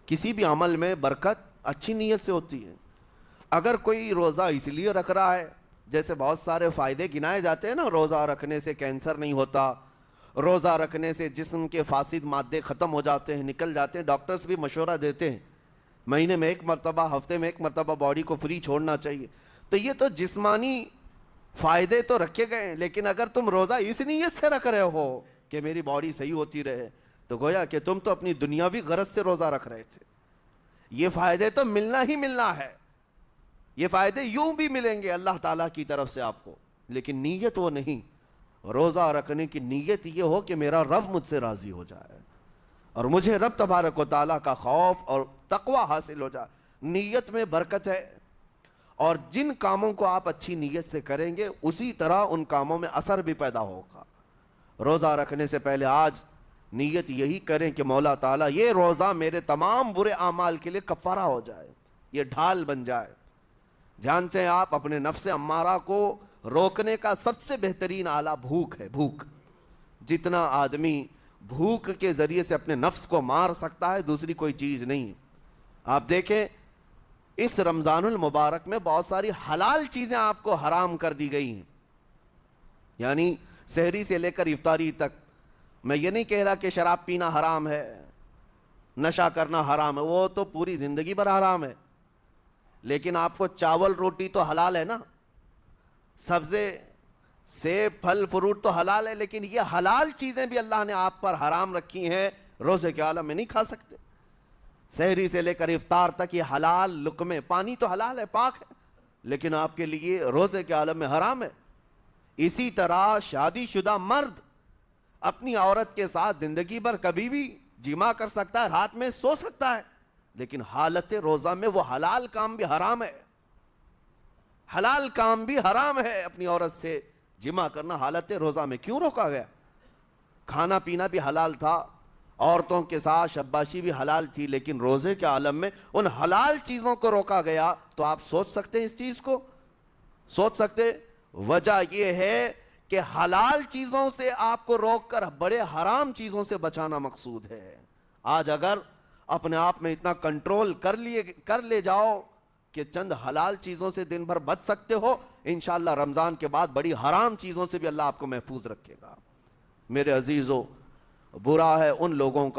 کسی بھی عمل میں برکت اچھی نیت سے ہوتی ہے. اگر کوئی روزہ اس لیے رکھ رہا ہے، جیسے بہت سارے فائدے گنائے جاتے ہیں نا، روزہ رکھنے سے کینسر نہیں ہوتا، روزہ رکھنے سے جسم کے فاسد مادے ختم ہو جاتے ہیں، نکل جاتے ہیں. ڈاکٹرز بھی مشورہ دیتے ہیں مہینے میں ایک مرتبہ، ہفتے میں ایک مرتبہ باڈی کو فری چھوڑنا چاہیے. تو یہ تو جسمانی فائدے تو رکھے گئے ہیں، لیکن اگر تم روزہ اس نیت سے رکھ رہے ہو کہ میری باڈی صحیح ہوتی رہے، تو گویا کہ تم تو اپنی دنیاوی غرض سے روزہ رکھ رہے تھے. یہ فائدے تو ملنا ہی ملنا ہے، یہ فائدے یوں بھی ملیں گے اللہ تعالیٰ کی طرف سے آپ کو، لیکن نیت وہ نہیں. روزہ رکھنے کی نیت یہ ہو کہ میرا رب مجھ سے راضی ہو جائے اور مجھے رب تبارک و تعالیٰ کا خوف اور تقوی حاصل ہو جائے. نیت میں برکت ہے، اور جن کاموں کو آپ اچھی نیت سے کریں گے اسی طرح ان کاموں میں اثر بھی پیدا ہوگا. روزہ رکھنے سے پہلے آج نیت یہی کریں کہ مولا تعالیٰ یہ روزہ میرے تمام برے اعمال کے لیے کفارہ ہو جائے، یہ ڈھال بن جائے. جانتے ہیں آپ اپنے نفس امارہ کو روکنے کا سب سے بہترین آلہ بھوک ہے. بھوک، جتنا آدمی بھوک کے ذریعے سے اپنے نفس کو مار سکتا ہے دوسری کوئی چیز نہیں. آپ دیکھیں اس رمضان المبارک میں بہت ساری حلال چیزیں آپ کو حرام کر دی گئی ہیں، یعنی سحری سے لے کر افطاری تک. میں یہ نہیں کہہ رہا کہ شراب پینا حرام ہے، نشہ کرنا حرام ہے، وہ تو پوری زندگی بھر حرام ہے. لیکن آپ کو چاول روٹی تو حلال ہے نا، سبزے سیب پھل فروٹ تو حلال ہے، لیکن یہ حلال چیزیں بھی اللہ نے آپ پر حرام رکھی ہیں، روزے کے عالم میں نہیں کھا سکتے. سحری سے لے کر افطار تک یہ حلال لقمے، پانی تو حلال ہے، پاک ہے، لیکن آپ کے لیے روزے کے عالم میں حرام ہے. اسی طرح شادی شدہ مرد اپنی عورت کے ساتھ زندگی بھر کبھی بھی جمع کر سکتا ہے، رات میں سو سکتا ہے، لیکن حالت روزہ میں وہ حلال کام بھی حرام ہے. حلال کام بھی حرام ہے، اپنی عورت سے جمع کرنا حالت روزہ میں کیوں روکا گیا؟ کھانا پینا بھی حلال تھا، عورتوں کے ساتھ شباشی بھی حلال تھی، لیکن روزے کے عالم میں ان حلال چیزوں کو روکا گیا. تو آپ سوچ سکتے ہیں اس چیز کو، سوچ سکتے. وجہ یہ ہے کہ حلال چیزوں سے آپ کو روک کر بڑے حرام چیزوں سے بچانا مقصود ہے. آج اگر اپنے آپ میں اتنا کنٹرول کر لے جاؤ کہ چند حلال چیزوں سے دن بھر بچ سکتے ہو، انشاءاللہ رمضان کے بعد بڑی حرام چیزوں سے بھی اللہ آپ کو محفوظ رکھے گا. میرے عزیزو، برا ہے ان لوگوں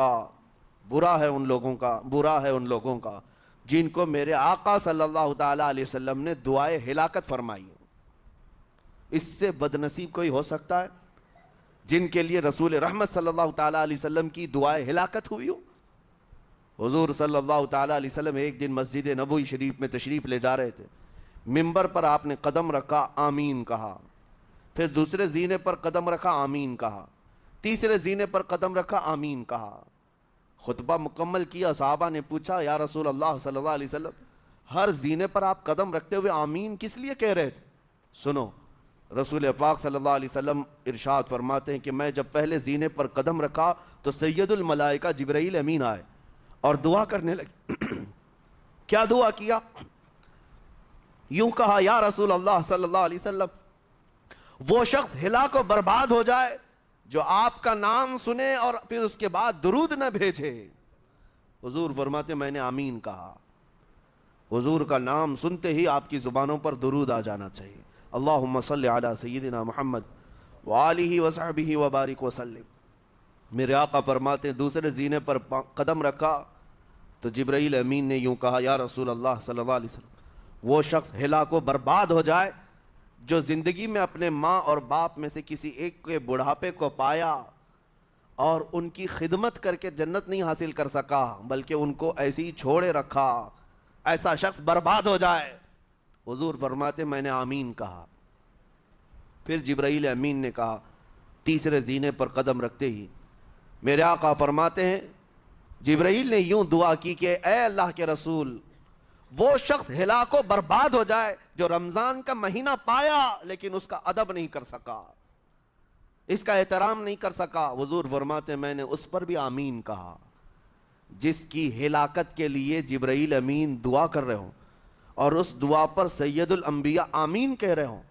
کا جن کو میرے آقا صلی اللہ تعالیٰ علیہ وسلم نے دعائے ہلاکت فرمائی. اس سے بدنصیب کوئی ہو سکتا ہے جن کے لیے رسول رحمت صلی اللہ تعالیٰ علیہ وسلم کی دعائے ہلاکت ہوئی ہو؟ حضور صلی اللہ تعالیٰ علیہ وسلم ایک دن مسجد نبوی شریف میں تشریف لے جا رہے تھے. ممبر پر آپ نے قدم رکھا، آمین کہا. پھر دوسرے زینے پر قدم رکھا، آمین کہا. تیسرے زینے پر قدم رکھا، آمین کہا. خطبہ مکمل کیا. صحابہ نے پوچھا یا رسول اللہ صلی اللہ علیہ وسلم، ہر زینے پر آپ قدم رکھتے ہوئے آمین کس لیے کہہ رہے تھے؟ سنو، رسول پاک صلی اللہ علیہ وسلم ارشاد فرماتے ہیں کہ میں جب پہلے زینے پر قدم رکھا تو سید الملائکہ جبرائیل امین آئے اور دعا کرنے لگے. کیا دعا کیا؟ یوں کہا، یا رسول اللہ صلی اللہ علیہ وسلم، وہ شخص ہلاک و برباد ہو جائے جو آپ کا نام سنے اور پھر اس کے بعد درود نہ بھیجے. حضور فرماتے میں نے آمین کہا. حضور کا نام سنتے ہی آپ کی زبانوں پر درود آ جانا چاہیے. اللہم صلی علی سیدنا محمد وآلہ وصحبہ وبارک وسلم. میرے آقا فرماتے دوسرے زینے پر قدم رکھا تو جبرائیل امین نے یوں کہا، یا رسول اللہ صلی اللہ علیہ وسلم، وہ شخص ہلاک و برباد ہو جائے جو زندگی میں اپنے ماں اور باپ میں سے کسی ایک کے بڑھاپے کو پایا اور ان کی خدمت کر کے جنت نہیں حاصل کر سکا بلکہ ان کو ایسے ہی چھوڑے رکھا، ایسا شخص برباد ہو جائے. حضور فرماتے میں نے آمین کہا. پھر جبرائیل امین نے کہا تیسرے زینے پر قدم رکھتے ہی. میرے آقا فرماتے ہیں جبرائیل نے یوں دعا کی کہ اے اللہ کے رسول، وہ شخص ہلاک و برباد ہو جائے جو رمضان کا مہینہ پایا لیکن اس کا ادب نہیں کر سکا، اس کا احترام نہیں کر سکا. حضور فرماتے میں نے اس پر بھی آمین کہا. جس کی ہلاکت کے لیے جبرائیل امین دعا کر رہے ہوں اور اس دعا پر سید الانبیاء آمین کہہ رہے ہوں،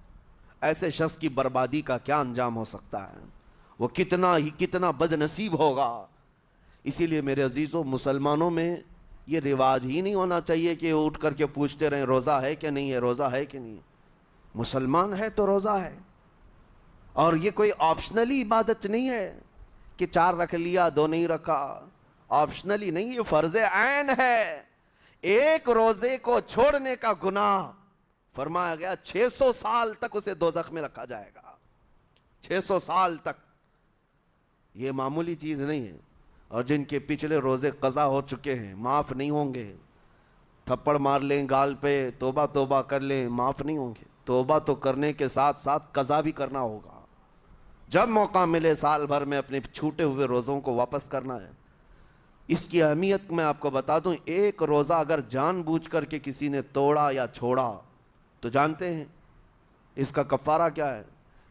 ایسے شخص کی بربادی کا کیا انجام ہو سکتا ہے؟ وہ کتنا بد نصیب ہوگا. اسی لیے میرے عزیزوں، مسلمانوں میں یہ رواج ہی نہیں ہونا چاہیے کہ اٹھ کر کے پوچھتے رہیں روزہ ہے کہ نہیں ہے، روزہ ہے کہ نہیں ہے۔ مسلمان ہے تو روزہ ہے، اور یہ کوئی آپشنلی عبادت نہیں ہے کہ 4 رکھ لیا 2 نہیں رکھا، آپشنلی نہیں، یہ فرض عین ہے۔ ایک روزے کو چھوڑنے کا گناہ فرمایا گیا 600 سال تک اسے دوزخ میں رکھا جائے گا، 600 سال تک۔ یہ معمولی چیز نہیں ہے۔ اور جن کے پچھلے روزے قضا ہو چکے ہیں معاف نہیں ہوں گے، تھپڑ مار لیں گال پہ، توبہ توبہ کر لیں، معاف نہیں ہوں گے۔ توبہ تو کرنے کے ساتھ ساتھ قضا بھی کرنا ہوگا، جب موقع ملے سال بھر میں اپنے چھوٹے ہوئے روزوں کو واپس کرنا ہے۔ اس کی اہمیت میں آپ کو بتا دوں، ایک روزہ اگر جان بوجھ کر کے کسی نے توڑا یا چھوڑا تو جانتے ہیں اس کا کفارہ کیا ہے؟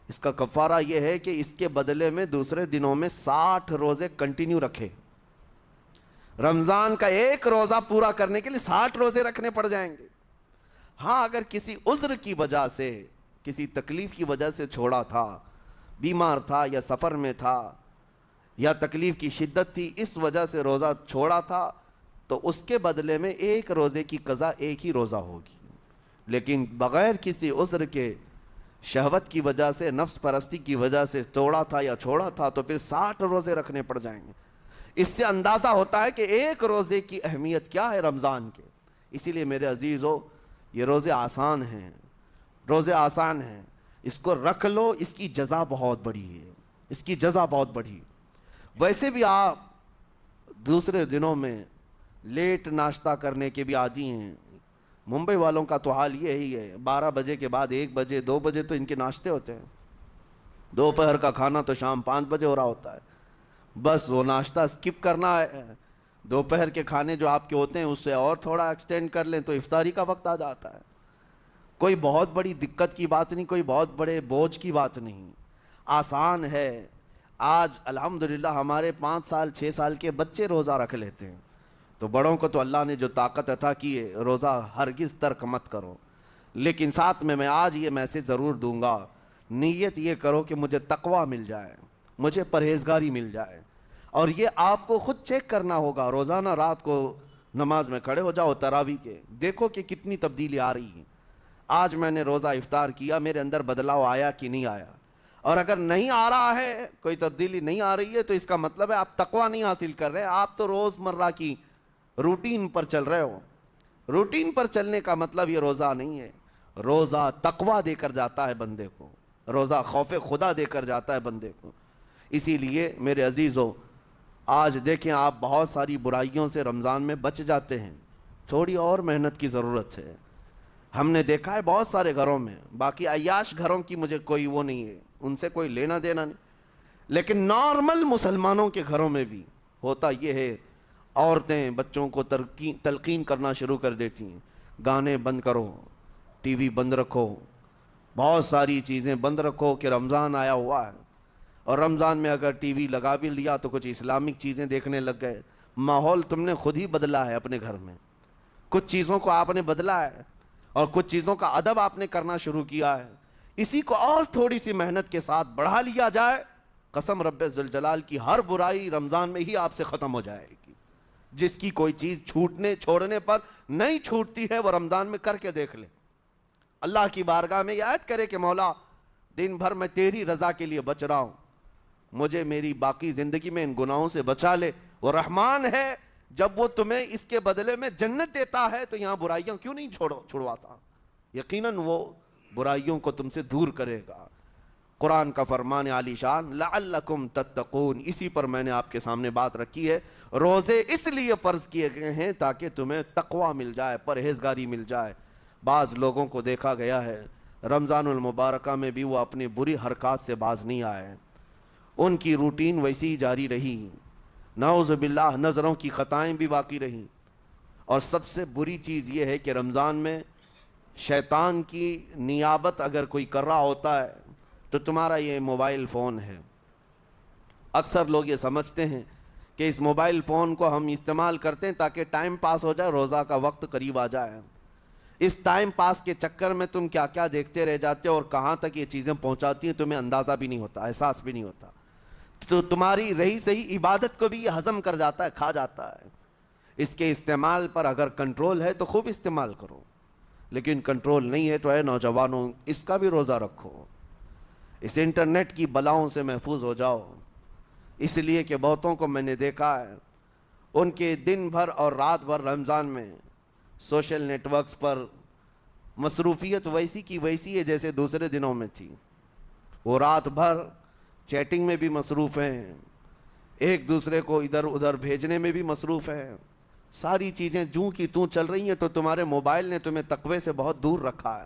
اس کا کفارہ یہ ہے کہ اس کے بدلے میں دوسرے دنوں میں 60 روزے کنٹینیو رکھے۔ رمضان کا ایک روزہ پورا کرنے کے لیے 60 روزے رکھنے پڑ جائیں گے۔ ہاں اگر کسی عذر کی وجہ سے، کسی تکلیف کی وجہ سے چھوڑا تھا، بیمار تھا یا سفر میں تھا یا تکلیف کی شدت تھی، اس وجہ سے روزہ چھوڑا تھا، تو اس کے بدلے میں ایک روزے کی قضا ایک ہی روزہ ہوگی۔ لیکن بغیر کسی عذر کے، شہوت کی وجہ سے، نفس پرستی کی وجہ سے توڑا تھا یا چھوڑا تھا تو پھر 60 روزے رکھنے پڑ جائیں گے۔ اس سے اندازہ ہوتا ہے کہ ایک روزے کی اہمیت کیا ہے رمضان کے۔ اسی لیے میرے عزیزو، یہ روزے آسان ہیں، روزے آسان ہیں، اس کو رکھ لو، اس کی جزا بہت بڑی ہے، اس کی جزا بہت بڑی۔ ویسے بھی آپ دوسرے دنوں میں لیٹ ناشتہ کرنے کے بھی عادی ہیں۔ ممبئی والوں کا تو حال یہی ہے، 12 بجے کے بعد 1 بجے 2 بجے تو ان کے ناشتے ہوتے ہیں، دوپہر کا کھانا تو شام 5 بجے ہو رہا ہوتا ہے۔ بس وہ ناشتہ سکپ کرنا ہے، دوپہر کے کھانے جو آپ کے ہوتے ہیں اس سے اور تھوڑا ایکسٹینڈ کر لیں تو افطاری کا وقت آ جاتا ہے۔ کوئی بہت بڑی دقت کی بات نہیں، کوئی بہت بڑے بوجھ کی بات نہیں، آسان ہے۔ آج الحمدللہ ہمارے 5 سال 6 سال کے بچے روزہ رکھ لیتے ہیں، تو بڑوں کو تو اللہ نے جو طاقت عطا کی ہے، روزہ ہرگز ترک مت کرو۔ لیکن ساتھ میں آج یہ میسیج ضرور دوں گا، نیت یہ کرو کہ مجھے تقوی مل جائے، مجھے پرہیزگاری مل جائے۔ اور یہ آپ کو خود چیک کرنا ہوگا، روزانہ رات کو نماز میں کھڑے ہو جاؤ تراویح کے، دیکھو کہ کتنی تبدیلی آ رہی ہے۔ آج میں نے روزہ افطار کیا، میرے اندر بدلاؤ آیا کہ نہیں آیا؟ اور اگر نہیں آ رہا ہے، کوئی تبدیلی نہیں آ رہی ہے، تو اس کا مطلب ہے آپ تقوی نہیں حاصل کر رہے، آپ تو روز مرہ کی روٹین پر چل رہے ہو۔ روٹین پر چلنے کا مطلب یہ روزہ نہیں ہے۔ روزہ تقوی دے کر جاتا ہے بندے کو، روزہ خوف خدا دے کر جاتا ہے بندے کو۔ اسی لیے میرے عزیزو، آج دیکھیں آپ بہت ساری برائیوں سے رمضان میں بچ جاتے ہیں، تھوڑی اور محنت کی ضرورت ہے۔ ہم نے دیکھا ہے بہت سارے گھروں میں، باقی عیاش گھروں کی مجھے کوئی وہ نہیں ہے، ان سے کوئی لینا دینا نہیں، لیکن نارمل مسلمانوں کے گھروں میں بھی ہوتا یہ ہے، عورتیں بچوں کو تلقین کرنا شروع کر دیتی ہیں، گانے بند کرو، ٹی وی بند رکھو، بہت ساری چیزیں بند رکھو کہ رمضان آیا ہوا ہے۔ اور رمضان میں اگر ٹی وی لگا بھی لیا تو کچھ اسلامک چیزیں دیکھنے لگ گئے۔ ماحول تم نے خود ہی بدلا ہے اپنے گھر میں، کچھ چیزوں کو آپ نے بدلا ہے اور کچھ چیزوں کا ادب آپ نے کرنا شروع کیا ہے۔ اسی کو اور تھوڑی سی محنت کے ساتھ بڑھا لیا جائے، قسم رب ذوالجلال کی، ہر برائی رمضان میں ہی آپ سے ختم ہو جائے گی۔ جس کی کوئی چیز چھوڑنے پر نہیں چھوٹتی ہے، وہ رمضان میں کر کے دیکھ لے، اللہ کی بارگاہ میں یاد کرے کہ مولا دن بھر میں تیری رضا کے لیے بچ رہا ہوں، مجھے میری باقی زندگی میں ان گناہوں سے بچا لے۔ وہ رحمان ہے، جب وہ تمہیں اس کے بدلے میں جنت دیتا ہے تو یہاں برائیاں کیوں نہیں چھڑواتا؟ یقیناً وہ برائیوں کو تم سے دور کرے گا۔ قرآن کا فرمان عالی شان، لعلکم تتقون، اسی پر میں نے آپ کے سامنے بات رکھی ہے۔ روزے اس لیے فرض کیے گئے ہیں تاکہ تمہیں تقوی مل جائے، پرہیزگاری مل جائے۔ بعض لوگوں کو دیکھا گیا ہے رمضان المبارکہ میں بھی وہ اپنی بری حرکات سے باز نہیں آئے، ان کی روٹین ویسی ہی جاری رہی، نعوذ باللہ نظروں کی خطائیں بھی باقی رہیں۔ اور سب سے بری چیز یہ ہے کہ رمضان میں شیطان کی نیابت اگر کوئی کر رہا ہوتا ہے تو تمہارا یہ موبائل فون ہے۔ اکثر لوگ یہ سمجھتے ہیں کہ اس موبائل فون کو ہم استعمال کرتے ہیں تاکہ ٹائم پاس ہو جائے، روزہ کا وقت قریب آ جائے۔ اس ٹائم پاس کے چکر میں تم کیا کیا دیکھتے رہ جاتے ہو اور کہاں تک یہ چیزیں پہنچاتی ہیں تمہیں اندازہ بھی نہیں ہوتا، احساس بھی نہیں ہوتا، تو تمہاری رہی صحیح عبادت کو بھی یہ ہضم کر جاتا ہے، کھا جاتا ہے۔ اس کے استعمال پر اگر کنٹرول ہے تو خوب استعمال کرو، لیکن کنٹرول نہیں ہے تو اے نوجوانوں اس کا بھی روزہ رکھو، اس انٹرنیٹ کی بلاؤں سے محفوظ ہو جاؤ۔ اس لیے کہ بہتوں کو میں نے دیکھا ہے ان کے دن بھر اور رات بھر رمضان میں سوشل نیٹ ورکس پر مصروفیت ویسی کی ویسی ہے جیسے دوسرے دنوں میں تھی۔ وہ رات بھر چیٹنگ میں بھی مصروف ہیں، ایک دوسرے کو ادھر ادھر بھیجنے میں بھی مصروف ہیں، ساری چیزیں جوں کی توں چل رہی ہیں۔ تو تمہارے موبائل نے تمہیں تقوی سے بہت دور رکھا ہے،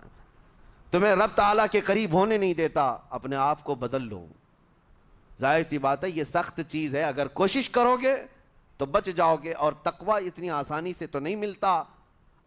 تمہیں رب تعالیٰ کے قریب ہونے نہیں دیتا۔ اپنے آپ کو بدل لو۔ ظاہر سی بات ہے یہ سخت چیز ہے، اگر کوشش کرو گے تو بچ جاؤ گے، اور تقوی اتنی آسانی سے تو نہیں ملتا۔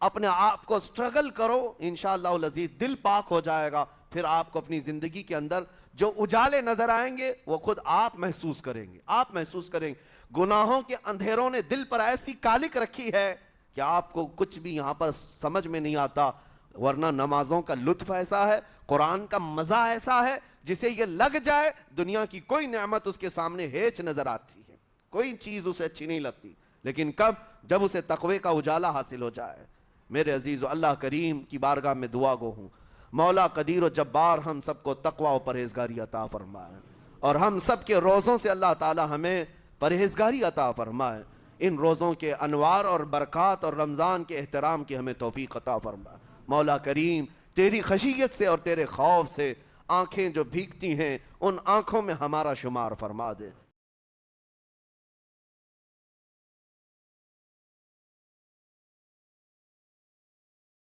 اپنے آپ کو سٹرگل کرو، انشاءاللہ العزیز دل پاک ہو جائے گا، پھر آپ کو اپنی زندگی کے اندر جو اجالے نظر آئیں گے وہ خود آپ محسوس کریں گے، آپ محسوس کریں گے۔ گناہوں کے اندھیروں نے دل پر ایسی کالک رکھی ہے کہ آپ کو کچھ بھی یہاں پر سمجھ میں نہیں آتا، ورنہ نمازوں کا لطف ایسا ہے، قرآن کا مزہ ایسا ہے، جسے یہ لگ جائے دنیا کی کوئی نعمت اس کے سامنے ہیچ نظر آتی ہے، کوئی چیز اسے اچھی نہیں لگتی۔ لیکن کب؟ جب اسے تقوی کا اجالا حاصل ہو جائے۔ میرے عزیز، اللہ کریم کی بارگاہ میں دعا گو ہوں، مولا قدیر و جبار ہم سب کو تقوی و پرہیزگاری عطا فرمائے، اور ہم سب کے روزوں سے اللہ تعالی ہمیں پرہیزگاری عطا فرمائے۔ ان روزوں کے انوار اور برکات اور رمضان کے احترام کی ہمیں توفیق عطا فرمائے۔ مولا کریم تیری خشیت سے اور تیرے خوف سے آنکھیں جو بھیگتی ہیں ان آنکھوں میں ہمارا شمار فرما دے۔